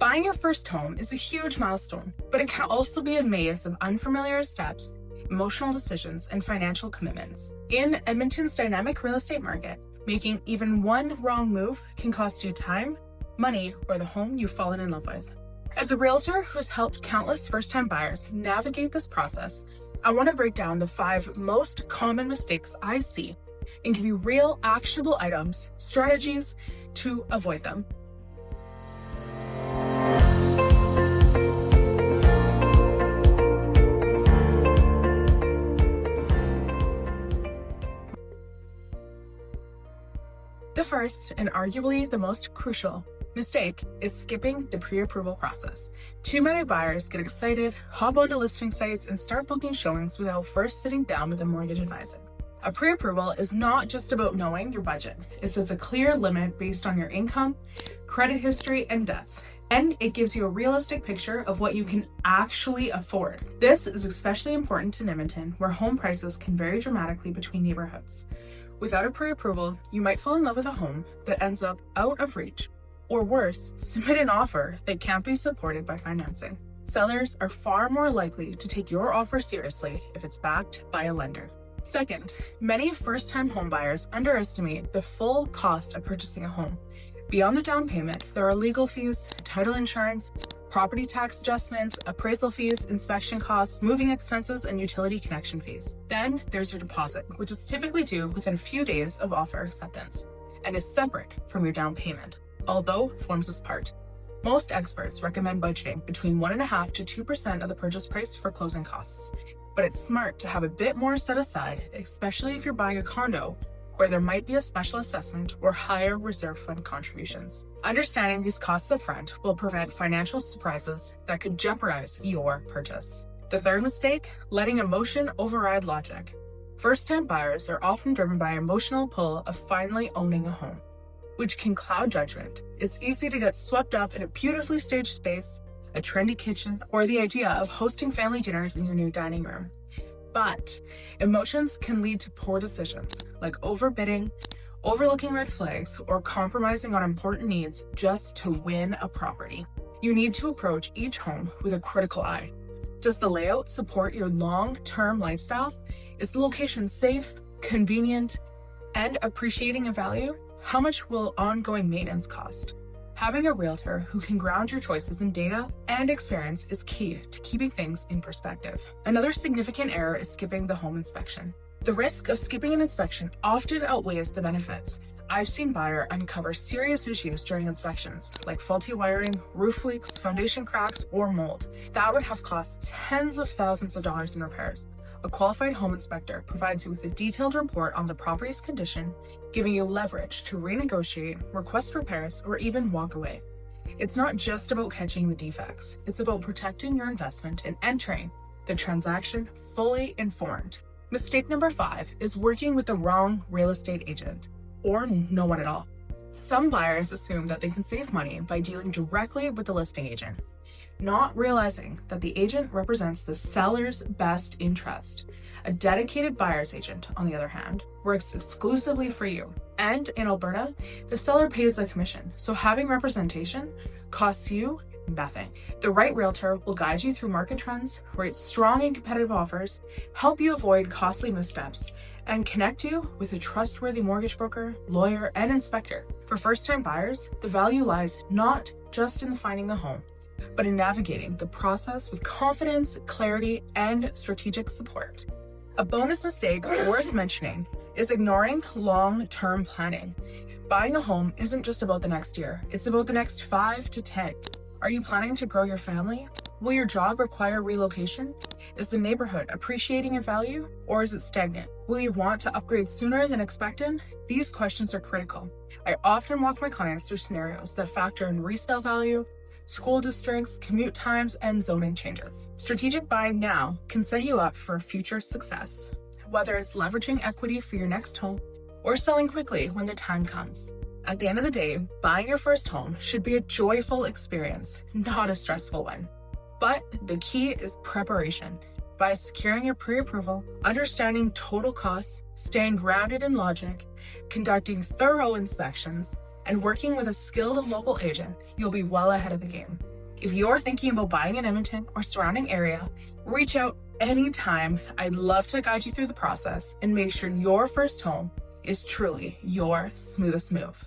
Buying your first home is a huge milestone, but it can also be a maze of unfamiliar steps, emotional decisions, and financial commitments. In Edmonton's dynamic real estate market, making even one wrong move can cost you time, money, or the home you've fallen in love with. As a realtor who's helped countless first-time buyers navigate this process, I want to break down the 5 most common mistakes I see and give you real, actionable items, strategies to avoid them. The first, and arguably the most crucial, mistake is skipping the pre-approval process. Too many buyers get excited, hop onto listing sites, and start booking showings without first sitting down with a mortgage advisor. A pre-approval is not just about knowing your budget. It sets a clear limit based on your income, credit history, and debts, and it gives you a realistic picture of what you can actually afford. This is especially important in Edmonton, where home prices can vary dramatically between neighborhoods. Without a pre-approval, you might fall in love with a home that ends up out of reach, or worse, submit an offer that can't be supported by financing. Sellers are far more likely to take your offer seriously if it's backed by a lender. Second, many first-time homebuyers underestimate the full cost of purchasing a home. Beyond the down payment, there are legal fees, title insurance, property tax adjustments, appraisal fees, inspection costs, moving expenses, and utility connection fees. Then there's your deposit, which is typically due within a few days of offer acceptance and is separate from your down payment, although forms as part. Most experts recommend budgeting between 1.5% to 2% of the purchase price for closing costs, but it's smart to have a bit more set aside, especially if you're buying a condo where there might be a special assessment or higher reserve fund contributions. Understanding these costs up front will prevent financial surprises that could jeopardize your purchase. The third mistake, letting emotion override logic. First-time buyers are often driven by emotional pull of finally owning a home, which can cloud judgment. It's easy to get swept up in a beautifully staged space, a trendy kitchen, or the idea of hosting family dinners in your new dining room. But emotions can lead to poor decisions, like overbidding, overlooking red flags, or compromising on important needs just to win a property. You need to approach each home with a critical eye. Does the layout support your long-term lifestyle? Is the location safe, convenient, and appreciating in value? How much will ongoing maintenance cost? Having a realtor who can ground your choices in data and experience is key to keeping things in perspective. Another significant error is skipping the home inspection. The risk of skipping an inspection often outweighs the benefits. I've seen buyers uncover serious issues during inspections, like faulty wiring, roof leaks, foundation cracks, or mold. That would have cost tens of thousands of dollars in repairs. A qualified home inspector provides you with a detailed report on the property's condition, giving you leverage to renegotiate, request repairs, or even walk away. It's not just about catching the defects. It's about protecting your investment and entering the transaction fully informed. Mistake number 5 is working with the wrong real estate agent, or no one at all. Some buyers assume that they can save money by dealing directly with the listing agent, not realizing that the agent represents the seller's best interest. A dedicated buyer's agent, on the other hand, works exclusively for you. And in Alberta, the seller pays a commission, so having representation costs you nothing. The right realtor will guide you through market trends, rate strong and competitive offers, help you avoid costly missteps, and connect you with a trustworthy mortgage broker, lawyer, and inspector. For first-time buyers, the value lies not just in finding the home, but in navigating the process with confidence, clarity, and strategic support. A bonus mistake worth mentioning is ignoring long-term planning. Buying a home isn't just about the next year, it's about the next 5 to 10. Are you planning to grow your family? Will your job require relocation? Is the neighborhood appreciating in value, or is it stagnant? Will you want to upgrade sooner than expected? These questions are critical. I often walk my clients through scenarios that factor in resale value, school districts, commute times, and zoning changes. Strategic buying now can set you up for future success, whether it's leveraging equity for your next home or selling quickly when the time comes. At the end of the day, buying your first home should be a joyful experience, not a stressful one. But the key is preparation. By securing your pre-approval, understanding total costs, staying grounded in logic, conducting thorough inspections, and working with a skilled local agent, you'll be well ahead of the game. If you're thinking about buying in Edmonton or surrounding area, reach out anytime. I'd love to guide you through the process and make sure your first home is truly your smoothest move.